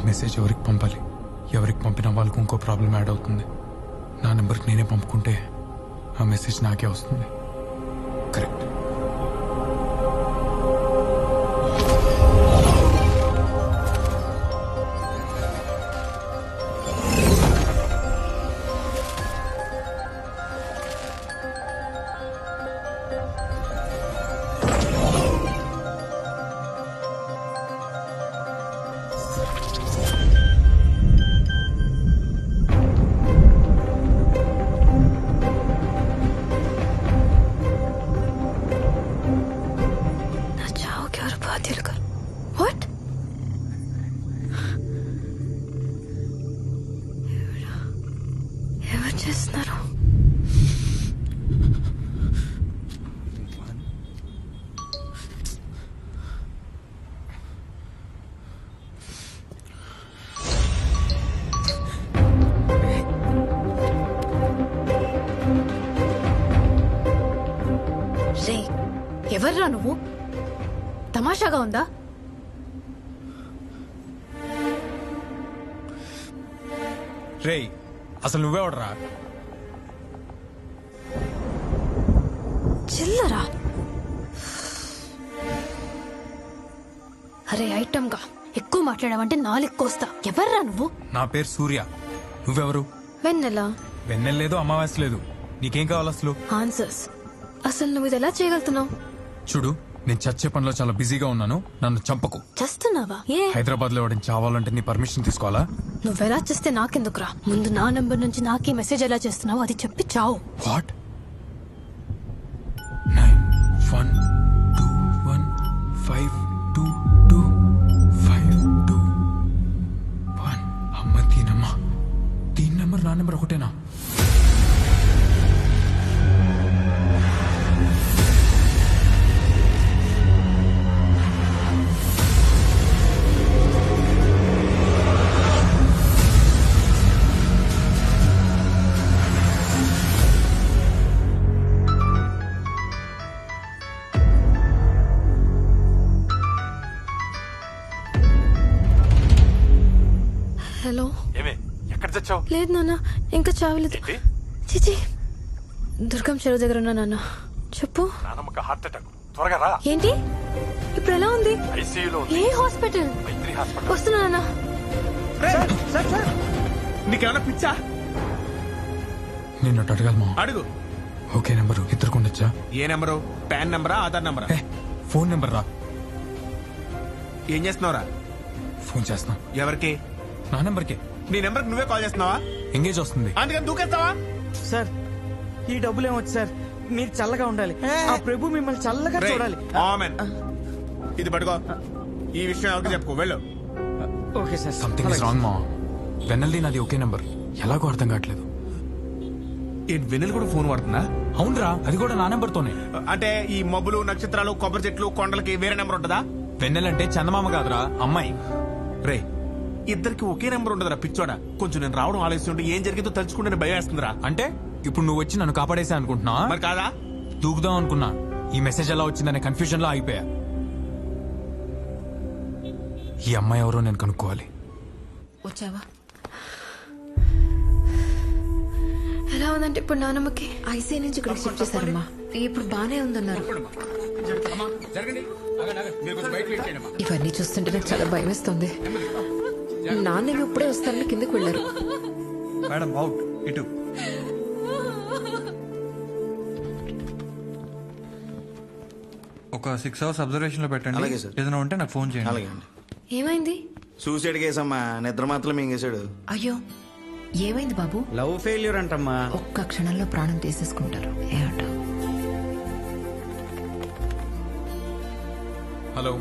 Message ఎవరికి పంపాలి? ఎవరికి పంపినా వాళ్ళకు ఇంకో ప్రాబ్లం యాడ్ అవుతుంది. నా నెంబర్కి నేనే పంపుకుంటే ఆ మెసేజ్ నాకే వస్తుంది. కరెక్ట్. What? ఎవరు చేస్తున్నారు? రే, ఎవర్రా నువ్వు? తమాషాగా ఉందా? రేయ్, అసలు నువ్వెవడరా? చిల్లరా? అరే ఐటమ్ గా ఎక్కువ మాట్లాడావంటే నాలుగు కోస్తా. ఎవర్రా నువ్వు? నా పేరు సూర్య. నువ్వెవరు? వెన్నెలా? వెన్నెల లేదు, అమావాస్య లేదు. నీకేం కావాలి అసలు? ఆన్సర్స్. అసలు నువ్వు ఇది ఎలా చేయగలుగుతున్నావు? చూడు, నేను చచ్చే పనిలో చాలా బిజీగా ఉన్నాను. నన్ను చంపకు. చేస్తున్నావా? ఏ హైదరాబాద్ లో ఎవడని చావాలంటే నీ పర్మిషన్ తీసుకోవాలా? నువ్వెలా చేస్తే నాకెందుకురా? ముందు నా నంబర్ నుంచి నాకే మెసేజ్ ఎలా చేస్తున్నావు అది చెప్పి చావు. వాట్? 9121522521. అమ్మ దీనమ్మ, దీని నెంబర్ నా నెంబర్ ఒకటేనా? హలో. ఏమే, ఎక్కడ చచ్చావు? లేదు నాన్న, ఇంకా చావలేదు. చిచి, దుర్గం చెరువు దగ్గర ఉన్నా నాన్న. చెప్పు. నానమ్మకి హార్ట్ అటాక్. త్వరగా రా. ఏంటి? ఇప్పుడు ఎలా ఉంది? ఐసీయూలో ఏ హాస్పిటల్? వస్తున్నా నాన్న. నీకేమైనా పిచ్చా? నిన్ను అడగాలమా? అడుగు. ఓకే నెంబరు ఇద్దరు ఉండొచ్చా? ఏ నెంబరు? పాన్ నెంబరా, ఆధార్ నెంబరా? ఫోన్ నెంబర్ రా. ఏం చేస్తున్నావురా? ఫోన్ చేస్తున్నా. ఎవరికి? నా నెంబర్కే. నీ నెంబర్కి నువ్వే కాల్ చేస్తున్నావా? ఎంగేజ్ వస్తుంది. అందుకని దూకేస్తావా? సార్, ఈ డబ్బులు ఏమొచ్చు సార్? మీరు చల్లగా ఉండాలి. ఆ ప్రభు మిమ్మల్ని చల్లగా రేయ్, చూడాలి. ఆమెన్. ఇది పట్టుకో. ఈ విషయం ఎవరికి చెప్పుకో. వెళ్ళు. Okay sir. Something is wrong మా. వెన్నెల్ది నాది ఒకే నెంబర్. ఎలాగో అర్థం కావట్లేదు. ఏంటి, వెన్నెల కూడా ఫోన్ వాడుతుందా? అవునరా, అది కూడా నా నెంబర్ తోనే. అంటే ఈ మబ్బులు, నక్షత్రాలు, కొబ్బరి చెట్లు, కొండలకి వేరే నెంబర్ ఉంటుందా? వెన్నెలంటే చందమామ కాదురా, అమ్మాయి. రే, ఇద్దరికి ఒకే నెంబర్ ఉండదురా పిచ్చోడా. కొంచెం నేను రావడం ఆలస్యం ఉంటే ఏం జరిగిందో తలుచుకుంటే భయం వేస్తుందిరా. అంటే ఇప్పుడు నువ్వు వచ్చి నన్ను కాపాడేసా అనుకుంటున్నా? మరి కాదా? దూకుదాం అనుకున్నా. ఈ మెసేజ్ ఎలా వచ్చిందనే కన్ఫ్యూజన్ లో అయిపోయా. ఈ అమ్మాయి ఎవరో నేను కనుక్కోవాలి. వచ్చావా? ఎలా ఉందంటే ఇప్పుడు నానమ్మకి? ఐసీ నుంచి ఇక్కడికి షిఫ్ట్ చేశారమ్మా. ఇప్పుడు బానే ఉందన్నారు. ఇవన్నీ చూస్తుంటే నాకు చాలా భయం వేస్తుంది. నాన్న ఇప్పుడే వస్తారని కిందకు వెళ్ళారు. Madam out. ఇటు ఒక 6 hours అబ్జర్వేషన్ లో పెట్టండి. అలాగే సార్. ఏదైనా ఉంటే నాకు ఫోన్ చేయండి. అలాగే అండి. ఏమైంది? సూసైడ్ కేసు అమ్మా. నిద్ర మాత్రం మింగేశాడు. అయ్యో, ఏమైంది బాబు? Love failure అంటమ్మా. ఒక్క క్షణంలో ప్రాణం తీసేసుకుంటారు. ఏమంట? హలో,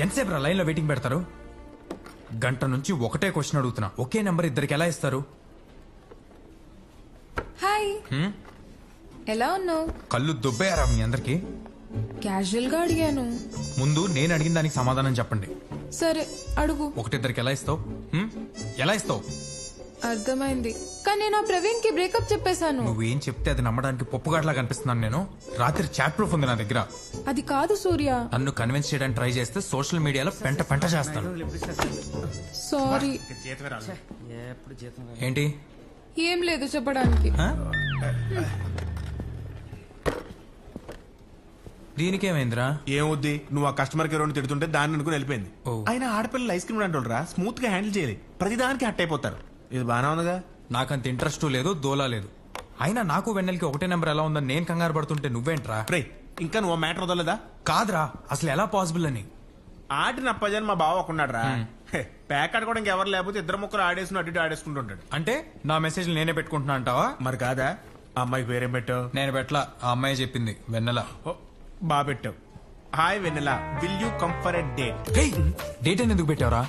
ఎంతసేపు రా లైన్ లో వెయిటింగ్ పెడతారు? గంట నుంచి ఒకటే క్వశ్చన్ అడుగుతున్నా. ఒకే నెంబర్ ఇద్దరికి ఎలా ఇస్తారు? హాయ్, ఎలా ఉన్నావు? కళ్ళు దుబ్బేయారా మీ అందరికి? క్యాజువల్ గా అడిగాను. ముందు నేను అడిగిన దానికి సమాధానం చెప్పండి. సరే అడుగు. ఒకటిద్దరికి ఎలా ఇస్తావు? ఎలా ఇస్తావు? అర్థమైంది, కానీ నేను ఆ ప్రవీణ్ కి బ్రేకప్ చెప్పేశాను. నువ్వేం చెప్తే అది నమ్మడానికి పప్పుగాట్లా కనిపిస్తున్నాను నేను. రాత్రి చాట్ ప్రూఫ్ ఉంది నా దగ్గర. అది కాదు సూర్య. నన్ను కన్విన్స్ చేయడానికి ట్రై చేస్తే సోషల్ మీడియాలో పెంట చేస్తాను. సారీ. ఎప్పుడు జీతం ఏంటి? ఏం లేదు చెప్పడానికి. ఆ? దీనికేమైందిరా? ఏమవుద్ది, నువ్వు ఆ కస్టమర్ కేర్ వాడిని తిడుతుంటే దాన్ని అనుకుని వెళ్ళిపోయింది. ఓ. ఆయన ఆడపిల్లలు ఐస్ క్రీమ్ అంటారా, స్మూత్ గా హ్యాండిల్ చేయాలి, ప్రతిదానికి హట్ అయిపోతారు. ఇది బానే ఉందిగా. నాకంత ఇంట్రెస్ట్ లేదు, దోలా లేదు. అయినా నాకు వెన్నెలకి ఒకటే నెంబర్ ఎలా ఉందని నేను కంగారు పడుతుంటే నువ్వేంట్రా? రే, ఇంకా నువ్వు మ్యాటర్ వదలదా? కాదురా, అసలు ఎలా పాసిబుల్ అని. ఆడిన అప్పజని మా బావ ఒకన్నాడు రా. ప్యాక్ ఆడుకోవడం ఇంకెవరు లేకపోతే ఇద్దరు ముక్కరు ఆడేసుకుని అటు ఇటు ఆడేసుకుంటుంటాడు. అంటే నా మెసేజ్ నేనే పెట్టుకుంటున్నా అంటావా? మరి కాదా? ఆ అమ్మాయికి పేరేం పెట్టావు? నేను పెట్లా, ఆ అమ్మాయి చెప్పింది, వెన్నెల. బాగా పెట్టావు. Hi Vennela, will you come for a date? Date అని ఎందుకు పెట్టావరా?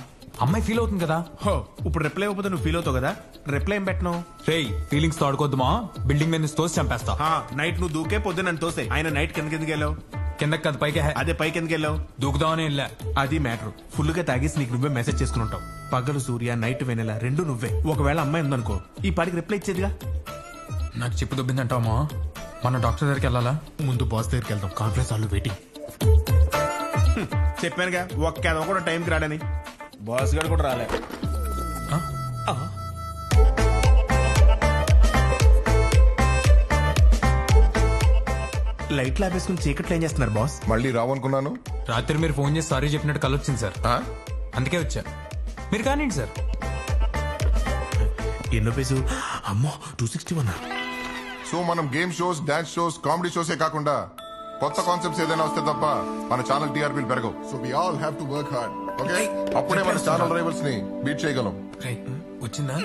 అమ్మాయి ఫీల్ అవుతుంది కదా. హో, ఇప్పుడు రిప్లై అయిపోతే నువ్వు ఫీల్ అవుతావు కదా. రిప్లై ఏం పెట్టను? రేయ్, ఫీలింగ్స్ తో ఆడుకోద్దుమా, బిల్డింగ్ మీద నుంచి తోసి చంపేస్తా. నైట్ నువ్వు దూకే పొద్దున్న నన్ను తోసే. ఆయన నైట్ కిందకి వెళ్ళావు? కిందకి కదా పైకి. అదే పైకి ఎందుకు వెళ్ళావు? దూకుదామని వెళ్ళా. అది మ్యాటర్. ఫుల్ గా తాగేసి నీకు నువ్వే మెసేజ్ చేసుకుని ఉంటావు. పగలు సూర్య, నైట్ వెనెల, రెండు నువ్వే. ఒకవేళ అమ్మాయి ఉందనుకో, ఈ పాటికి రిప్లై ఇచ్చేదిగా. నాకు చెప్పు దొబ్బిందంటావా? మన డాక్టర్ దగ్గరికి వెళ్ళాలా? ముందు బాస్ దగ్గరికి వెళ్దాం, కాన్ఫరెన్స్ హాల్లో వెయిటింగ్. చెప్పానుగా ఒక్క కూడా టైంకి రాడని. బాస్ గారు కూడా రాలే. లైట్లు ఆపేసుకుని చీకట్లో ఏం చేస్తున్నారు బాస్? మళ్ళీ రావనుకున్నాను. రాత్రి మీరు ఫోన్ చేసి సారీ చెప్పినట్టు కలొచ్చింది సార్, అందుకే వచ్చా. మీరు కానివ్వండి సార్. ఎన్నో పేసు? అమ్మో, 261. సో మనం game shows, dance shows, comedy షోసే కాకుండా కొత్త కాన్సెప్ట్స్ ఏదైనా వస్తే తప్ప మన ఛానల్ టీఆర్పీలు పెరగవు. So we all have to work hard. Okay, అప్పుడే మన ఛానల్ రైవల్స్ ని బీట్ చేయగలం. రేయ్, వచ్చిందా?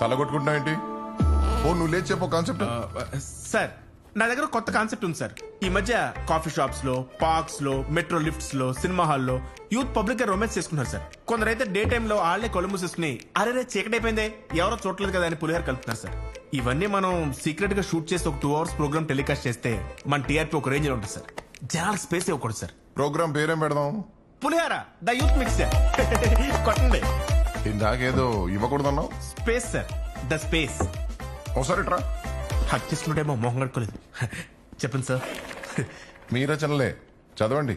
తలగొట్టుకుంటున్నా ఏంటి? ఓ, నువ్వు లేచి చెప్పు కాన్సెప్ట్. సార్, నా దగ్గర కొత్త కాన్సెప్ట్ ఉంది సార్. ఈ మధ్య కాఫీ షాప్స్ లో, పార్క్స్ లో, మెట్రో లిఫ్ట్స్ లో, సినిమా హాల్లో యూత్ పబ్లిక్ గా రొమాన్స్ చేసుకున్నారు సార్. కొందరైతే డే టైమ్ లో ఆళ్లే కళ్ళు మూసేసుకుని అరే చీకటైపోయిందే ఎవరో చూడలేదు కదా అని పులిహార కలుపుతున్నారు సార్. ఇవన్నీ మనం సీక్రెట్ గా షూట్ చేసి ఒక 2 hours ప్రోగ్రామ్ టెలికాస్ట్ చేస్తే మన టీఆర్పీ ఒక రేంజ్ లో ఉంటుంది సార్. జనాలకు స్పేస్ ఇవ్వకూడదు సార్. ప్రోగ్రామ్ పేరేం పెడదాం? Pulihora the youth mixer. కొట్టండి. ఇందాకేదో ఇవ్వకూడదన్నావు. Space sir, the space. ఒకసారి ట్రా. హక్ చేసుకుంటేమో మొహం కడుకోలేదు. చెప్పండి సార్. మీ రచనలే చదవండి.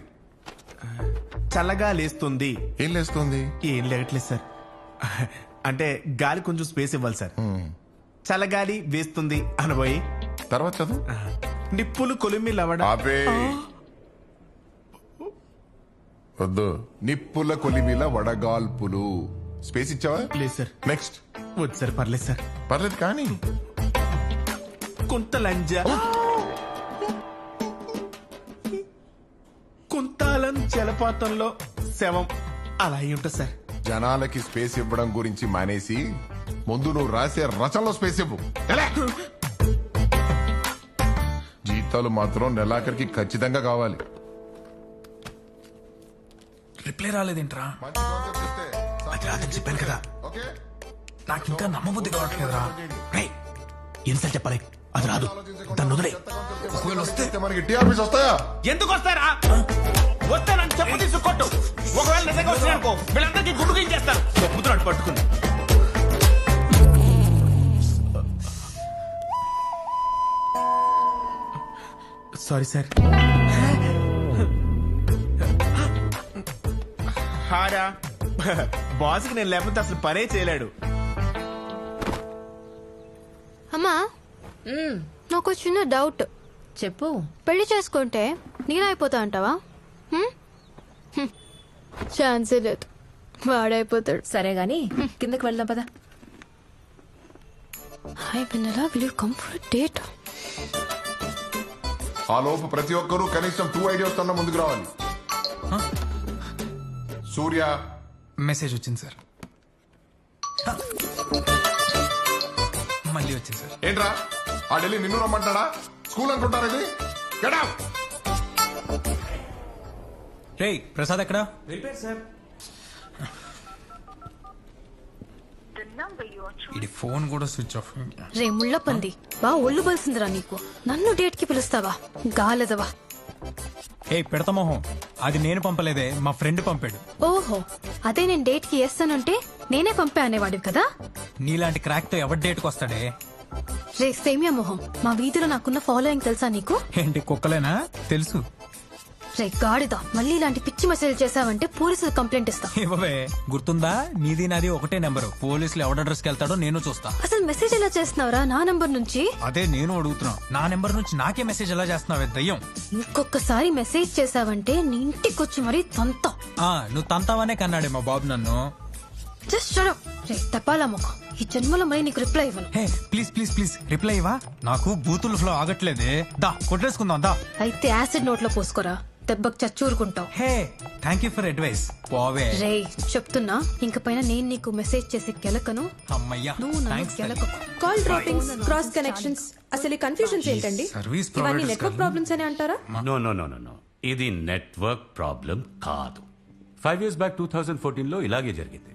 చల్లగా లేస్తుంది. ఏం లేస్తుంది? ఏం లేగట్లేదు సార్. అంటే గాలి కొంచెం స్పేస్ ఇవ్వాలి సార్. చల్లగాలి వేస్తుంది అనబోయి తర్వాత చదువు. నిప్పులు కొలిమి లవడం. ఆపే. వద్దు. నిప్పుల కొలిమిల వడగాల్పులు. స్పేస్ ఇచ్చావా? లేదు సార్. నెక్స్ట్. వద్దు సార్, పర్లేదు సార్. పర్లేదు కానీ. కుంతలంజ. కుంతాలం జలపాతంలో శవం అలా అయి ఉంటుంది సార్. జనాలకి స్పేస్ ఇవ్వడం గురించి మానేసి ముందు నువ్వు రాసే రచనలో స్పేస్ ఇవ్వు. ఎలా? జీతాలు మాత్రం నెలాఖరికి ఖచ్చితంగా కావాలి. రిప్లై రాలేదేంట్రా? మంచి కాన్సెప్ట్ ఇస్తే అది రాదని చెప్పాను కదా. ఓకే? నాకు ఇంకా నమ్మబుద్ధి కావట్లేదురా. రేయ్, ఎన్నిసార్లు చెప్పాలి? అది రాదు, దాన్ని వదిలే. ఒకవేళ వస్తే మనకి టీఆర్పీస్ వస్తాయా? ఎందుకు వస్తారా? వస్తే నన్ను చెప్పు తీసు కొట్టు. ఒకవేళ నిజంగా వచ్చినానుకో వీళ్ళందరికీ గుడ్డు చేస్తారు. చెప్పుతున్నాడు పట్టుకుని. Sorry sir. హారా, బాస్కి నేను లేకపోతే అసలు పనే చేయలేడు. అమ్మా, నాకు చిన్న డౌట్. చెప్పు. పెళ్లి చేసుకుంటే నేనైపోతా అంటావా? ఛాన్సే లేదు, వాడైపోతాడు. సరే గాని కిందకి వెళ్దాం పదా. Hi Vennela, will you come for date? ఆ లోపు ప్రతి ఒక్కరూ కనీసం 2 ఐడియాస్ తన ముందుకు రావాలి. సూర్య, మెసేజ్ వచ్చింది సార్. మళ్ళీ వచ్చింది సార్. ఏంట్రా ఆ ఢిల్లీ నిన్ను రమ్మంటాడా? స్కూల్ అనుకుంటారా ఇది? Get out! రేయ్, ప్రసాద్ ఎక్కడా? వెళ్ళిపోయారు సార్. ఇది ఫోన్ కూడా స్విచ్ ఆఫ్. రే ముళ్ళ పంది, బా ఒళ్ళు బలిసిందిరా నీకు. నన్ను డేట్ కి పిలుస్తావా? గాలదవా. ఏ పెడతా మొహం, అది నేను పంపలేదే, మా ఫ్రెండ్ పంపాడు. ఓహో, అదే నేను డేట్ కి వేస్తానంటే నేనే పంపే అనేవాడివి కదా. నీలాంటి క్రాక్ తో ఎవరి డేట్కి వస్తాడే? రే సేమియా మొహం, మా వీధిలో నాకున్న ఫాలోయింగ్ తెలుసా నీకు? ఏంటి కుక్కలేనా? తెలుసు. రే గాడిదా, మళ్ళీ ఇలాంటి పిచ్చి మెసేజ్ చేసావంటే పోలీసులు కంప్లైంట్ ఇస్తా. ఇవ్వవే, గుర్తుందా? నీది నాది ఒకటే నెంబరు. పోలీసులు ఎవడ అడ్రస్ కి వెళ్తాడో నేను చూస్తా. అసలు మెసేజ్ ఎలా చేస్తున్నావురా నా నంబర్ నుంచి? అదే నేను అడుగుతున్నా, నా నెంబర్ నుంచి నాకే మెసేజ్ ఎలా చేస్తున్నావే దయ్యం? ఇంకొకసారి మెసేజ్ చేసావంటే నీ ఇంటికి వచ్చి మరీ తంతా. నువ్వు తంతావనే కన్నాడే మా బాబు నన్ను. Just shut up. రే తపాలా ముఖం, ఈ జన్మలో మరీ నీకు రిప్లై ఇవ్వను. Hey please please please reply ఇవ్వా. నాకు బూతుల ఫ్లో ఆగట్లేదే. దా కొట్టేసుకుందాం దా. అయితే యాసిడ్ నోట్లో పోసుకోరా, దెబ్బకు చచ్చూరుకుంటావు. Hey thank you for advice. పోవే. రే చెప్తున్నా, ఇంక పైన నేను నీకు మెసేజ్ చేసి కెలకను. అమ్మయ్యా, నువ్వు నన్ను థాంక్స్ తల్లి. కెలకకు. కాల్ డ్రాపింగ్స్, క్రాస్ కనెక్షన్స్, అసలు కన్ఫ్యూజన్స్ ఏంటండి? సర్వీస్ ఇవన్నీ ప్రొవైడర్స్ నెట్వర్క్ ప్రాబ్లమ్స్ అని అంటారా? No no no no no, ఇది నెట్వర్క్ ప్రాబ్లం కాదు. 5 years బ్యాక్ 2014 లో ఇలాగే జరిగింది.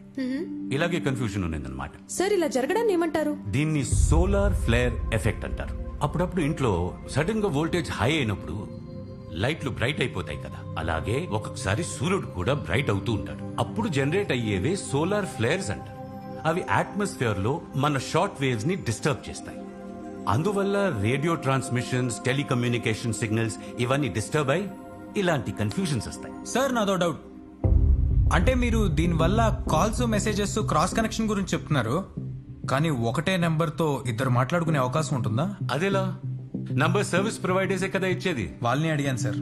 ఇలాగే కన్ఫ్యూజన్ ఉన్నదన్నమాట. సార్ ఇలా జరగడాన్ని ఏమంటారు? దీన్ని సోలార్ ఫ్లేర్ ఎఫెక్ట్ అంటారు. అప్పుడప్పుడు ఇంట్లో సడన్ గా వోల్టేజ్ హై అయినప్పుడు లైట్లు బ్రైట్ అయిపోతాయి కదా, అలాగే ఒక్కొక్కసారి సూర్యుడు కూడా బ్రైట్ అవుతూ ఉంటాడు. అప్పుడు జనరేట్ అయ్యేవే సోలార్ ఫ్లేర్స్ అంటారు. అవి అట్మాస్ఫియర్ లో మన షార్ట్ వేవ్స్ ని డిస్టర్బ్ చేస్తాయి. అందువల్ల రేడియో ట్రాన్స్మిషన్స్, టెలికమ్యూనికేషన్ సిగ్నల్స్ ఇవన్నీ డిస్టర్బ్ అయి ఇలాంటి కన్ఫ్యూజన్స్ వస్తాయి. సార్ నాదో డౌట్. అంటే మీరు దీనివల్ల కాల్స్ మెసేజెస్ క్రాస్ కనెక్షన్ గురించి చెప్తున్నారు, కానీ ఒకటే నెంబర్ తో ఇద్దరు మాట్లాడుకునే అవకాశం ఉంటుందా? అదేలా? నంబర్ సర్వీస్ ప్రొవైడర్సే కదా ఇచ్చేది. వాళ్ళని అడిగాను సార్,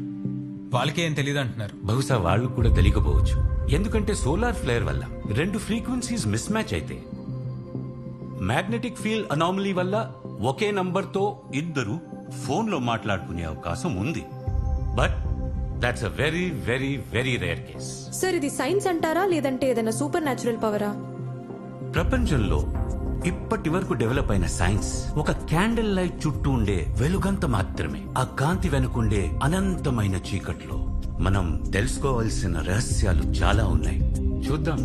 వాళ్ళకే ఏం తెలియదు అంటున్నారు. బహుశా వాళ్ళు కూడా తెలియకపోవచ్చు. ఎందుకంటే సోలార్ ఫ్లేర్ వల్ల 2 ఫ్రీక్వెన్సీస్ మిస్ మ్యాచ్ అయితే మ్యాగ్నెటిక్ ఫీల్డ్ అనామలీ వల్ల ఒకే నంబర్ తో ఇద్దరు ఫోన్ లో మాట్లాడుకునే అవకాశం ఉంది. But that's a very very very rare case. Sir ఇది సైన్స్ అంటారా లేదంటే ఏదైనా సూపర్ న్యాచురల్ పవరా? ప్రపంచంలో ఇప్పటి వరకు డెవలప్ అయిన సైన్స్ ఒక క్యాండిల్ లైట్ చుట్టూ ఉండే వెలుగంత మాత్రమే. ఆ కాంతి వెనుకుండే అనంతమైన చీకట్లో మనం తెలుసుకోవాల్సిన రహస్యాలు చాలా ఉన్నాయి. చూద్దాం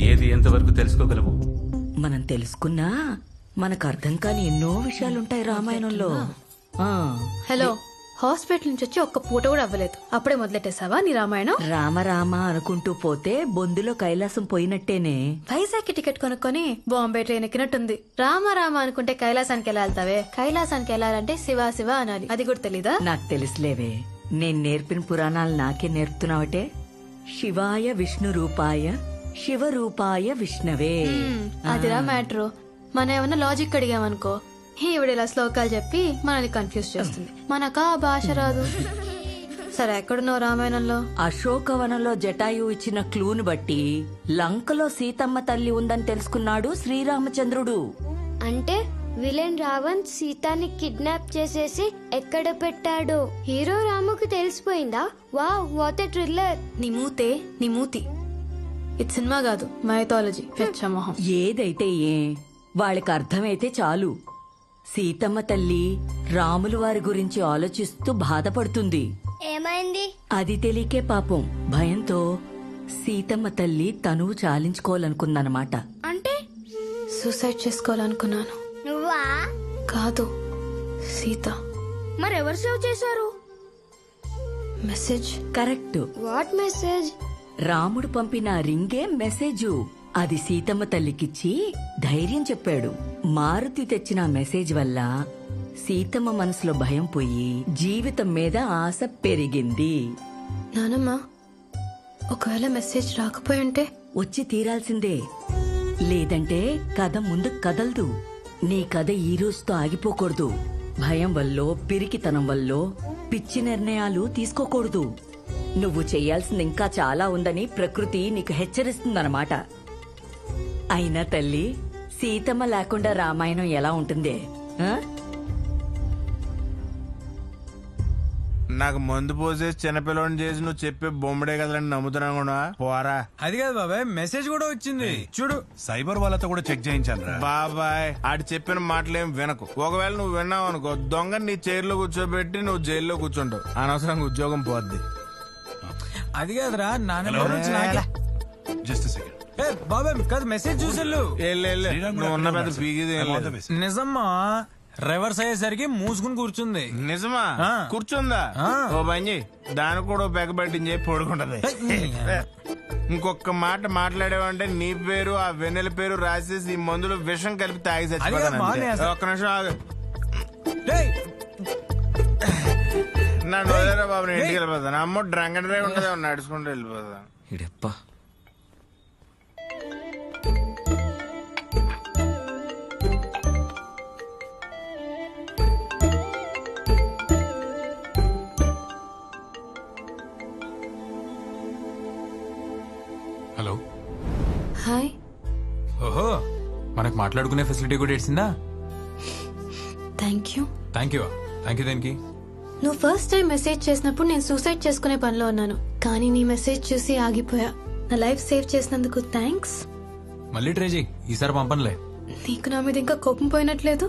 ఏది ఎంతవరకు తెలుసుకోగలము. మనం తెలుసుకున్నా మనకు అర్థం కాని ఎన్నో విషయాలుంటాయి రామాయణంలో. హలో, హాస్పిటల్ నుంచి వచ్చి ఒక్క పూట కూడా అవ్వలేదు, అప్పుడే మొదలెట్టేసావా నీ రామాయణం? రామ రామ అనుకుంటూ పోతే బొందులో కైలాసం పోయినట్టేనే. వైజాగ్ టికెట్ కొనుక్కొని బాంబే ట్రైన్ ఎక్కినట్టుంది. రామ రామ అనుకుంటే కైలాసానికి ఎలా వెళ్తావే? కైలాసానికి వెళ్ళాలంటే శివ శివ అనాలి, అది కూడా తెలీదా? నాకు తెలుసులేవే, నేను నేర్పిన పురాణాలు నాకే నేర్పుతున్నావటే. శివాయ విష్ణు రూపాయ శివరూపాయ విష్ణవే. అదిరా మ్యాటర్. మనం ఏమన్నా లాజిక్ అడిగామనుకో, ఈవిడ ఇలా శ్లోకాలు చెప్పి మనల్ని కన్ఫ్యూజ్ చేస్తుంది. మనకా భాష రాదు. సరే ఎక్కడున్నావు రామాయణంలో? అశోకవనంలో జటాయు ఇచ్చిన క్లూను బట్టి లంకలో సీతమ్మ తల్లి ఉందని తెలుసుకున్నాడు శ్రీరామచంద్రుడు. అంటే విలన్ రావణ్ సీతాని కిడ్నాప్ చేసేసి ఎక్కడ పెట్టాడో హీరో రాముకు తెలిసిపోయిందా? Wow, what a thriller. నీ మూతి. ఇది సినిమా కాదు, మైథాలజీ. పెచ్చమోహం. ఏదైతే ఏ వాళ్ళకి అర్థమైతే చాలు. సీతమ్మ తల్లి రాములు వారి గురించి ఆలోచిస్తూ బాధపడుతుంది. ఏమైంది? అది తెలియకే పాపం భయంతో సీతమ్మ తల్లి తనువు చాలించుకోవాలనుకుందనమాట. అంటే సూసైడ్ చేసుకోవాలనుకున్నాను. నువ్వా? కాదు, సీత. మరెవరు సేవ్ చేశారు? మెసేజ్. కరెక్ట్. What message? రాముడు పంపిన రింగే మెసేజు. అది సీతమ్మ తల్లికిచ్చి ధైర్యం చెప్పాడు. మారుతి తెచ్చిన మెసేజ్ వల్ల సీతమ్మ మనసులో భయం పోయి జీవితం మీద ఆశ పెరిగింది. నానమ్మ, ఒకవేళ మెసేజ్ రాకపోయి ఉంటే? వచ్చి తీరాల్సిందే, లేదంటే కథ ముందు కదలదు. నీ కథ ఈ రోజుతో ఆగిపోకూడదు. భయం వల్లో పిరికితనం వల్లో పిచ్చి నిర్ణయాలు తీసుకోకూడదు. నువ్వు చెయ్యాల్సింది ఇంకా చాలా ఉందని ప్రకృతి నీకు హెచ్చరిస్తుందన్నమాట. అయినా తల్లి, సీతమ్మ లేకుండా రామాయణం ఎలా ఉంటుందే? నాకు మందు పోసేసి చిన్నపిల్లని చేసి నువ్వు చెప్పే బొమ్మడే కదండి నమ్ముతున్నాను కూడా పోరా. అది కాదు బాబాయ్, మెసేజ్ కూడా వచ్చింది చూడు. సైబర్ వాళ్ళతో కూడా చెక్ చేయించాను. బాబాయ్ ఆడి చెప్పిన మాటలేం వినకు. ఒకవేళ నువ్వు విన్నావు అనుకో, దొంగ నీ చైర్లో కూర్చోబెట్టి నువ్వు జైల్లో కూర్చుంటావు. అనవసరంగా ఉద్యోగం పోద్ది. అది కాదురా, నా నెంబర్ నుంచి నాకే. Just second. బాబాయ్ కాదు, మెసేజ్ చూసేళ్ళు. నువ్వు ఉన్న పెద్ద పీకిది నిజమ్మా. రివర్స్ అయ్యేసరికి మూసుకుని కూర్చుంది. నిజమా? కూర్చుందా? ఓ బంజి దానికి కూడా పెగ పెట్టించి పడుకుంటది. ఇంకొక మాట మాట్లాడేవంటే నీ పేరు ఆ వెన్నెల పేరు రాసేసి ఈ మందులు విషం కలిపి తాగి చచ్చిపోతాను. ఒక్క నిమిషం ఆగు. నన్ను వదిలేరా బాబు, నేను ఇంటికి వెళ్ళిపోతాను. అమ్మ డ్రంక్ అండ్ డ్రైవ్ ఉండదు, నడుచుకుంటూ వెళ్ళిపోతాను. ఇడప్ప హలో. హాయ్. ఓహో, మనకు మాట్లాడుకునే ఫెసిలిటీ కూడా ఇచ్చిందా? Thank you. థ్యాంక్ యూ దేనికి? నువ్వు ఫస్ట్ టైం మెసేజ్ చేసినప్పుడు నేను సూసైడ్ చేసుకునే పనిలో ఉన్నాను, కానీ నీ మెసేజ్ చూసి ఆగిపోయా. నా లైఫ్ సేవ్ చేసినందుకు థ్యాంక్స్. మళ్ళీ ట్రై చేయి, ఈసారి పంపనులే. నీకు నా మీద ఇంకా కోపం పోయినట్లేదు?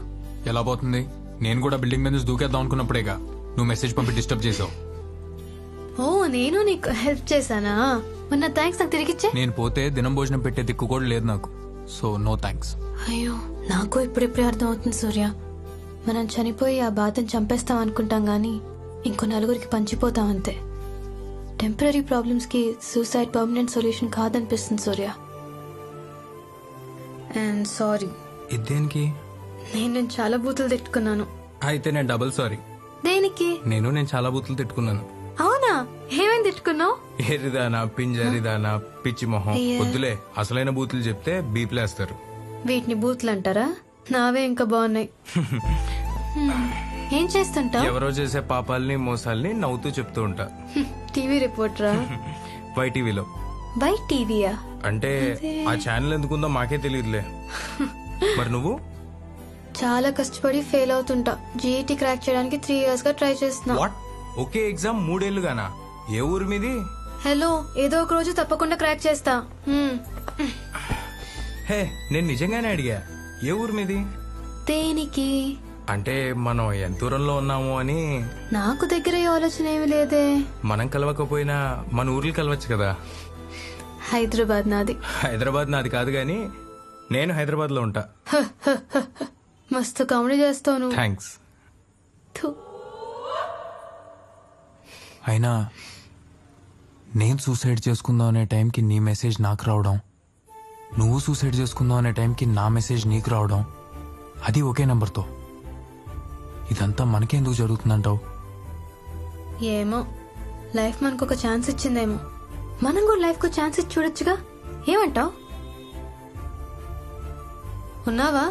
ఎలా పోతుంది? నేను కూడా బిల్డింగ్ మీద నుంచి దూకేద్దాం అనుకున్నప్పుడేగా నువ్వు మెసేజ్ పంపి డిస్టర్బ్ చేసావు. ఓ, నేను నీకు హెల్ప్ చేశానా? మొన్న థ్యాంక్స్ నాకు తిరిగిచ్చే. నేను పోతే దినం భోజనం పెట్టే దిక్కు కూడా లేదు నాకు, సో నో థ్యాంక్స్. అయ్యో, నాకు ఇప్పుడిప్పుడే అర్థం అవుతుంది సూర్య. మనం చనిపోయి ఆ బాధను చంపేస్తాం అనుకుంటాం గానీ ఇంకో నలుగురికి పంచిపోతాం అంతే. టెంపరీ ప్రాబ్లమ్స్ కి సూసైడ్ పర్మనెంట్ సొల్యూషన్ కాదనిపిస్తుంది సూర్య. And sorry. ఇదేనికి? నేను చాలా బూతులు తిట్టుకున్నాను. అయితే నేను డబుల్ సారీ. దేనికి? నేను చాలా బూతులు తిట్టుకున్నాను. అవునా? ఏమేమి తిట్టుకున్నావు? ఏరిదానా, పింజరిదానా, పిచ్చి మొహం. అయ్యా. వద్దులే, అసలైన బూతులు చెప్తే బీప్లేస్తారు. వీటిని బూతులు అంటారా? నావే ఇంకా బాగున్నాయి. ఏం చేస్తుంటా? ఎవరో చేసే పాపాలని మోసాల్ని నవ్వుతూ చెప్తూ ఉంటా. టీవీ రిపోర్టరా? వైటీవీలో. బై టీవీయా? అంటే ఆ ఛానల్ ఎందుకుందో మాకే తెలియదులే. మరి నువ్వు? చాలా కష్టపడి ఫెయిల్ అవుతుంటా. జీఈటీ క్రాక్ చేయడానికి 3 years గా ట్రై చేస్తున్నా. వాట్? Okay exam 3 ఏళ్లుగానా? ఏ ఊరు మీది? హలో, ఏదో ఒక రోజు తప్పకుండా క్రాక్ చేస్తా. హే, నేను నిజంగానే అడిగా, ఏ ఊరు మీది? దేనికి? అంటే మనం ఎంత దూరంలో ఉన్నాము అని. నాకు దగ్గర ఈ ఆలోచన ఏమి లేదే. మనం కలవకపోయినా మన ఊర్లు కలవచ్చు కదా. హైదరాబాద్ నాది. హైదరాబాద్ నాది కాదు గాని నేను హైదరాబాద్ లో ఉంటా. మస్తు కామెడీ చేస్తాను. థ్యాంక్స్. అయినా నేను సూసైడ్ చేసుకుందాం అనే టైంకి నీ మెసేజ్ నాకు రావడం, నువ్వు సూసైడ్ చేసుకుందాం అనే టైంకి నా మెసేజ్ నీకు రావడం, అది ఒకే నెంబర్తో. ఇదంతా మనకెందుకు జరుగుతుందంటావు? ఏమో, లైఫ్ మనకు ఒక ఛాన్స్ ఇచ్చిందేమో. మనం కూడా లైఫ్ కు ఛాన్స్ ఇచ్చి చూడొచ్చుగా. ఏమంటావ్? ఉన్నావా?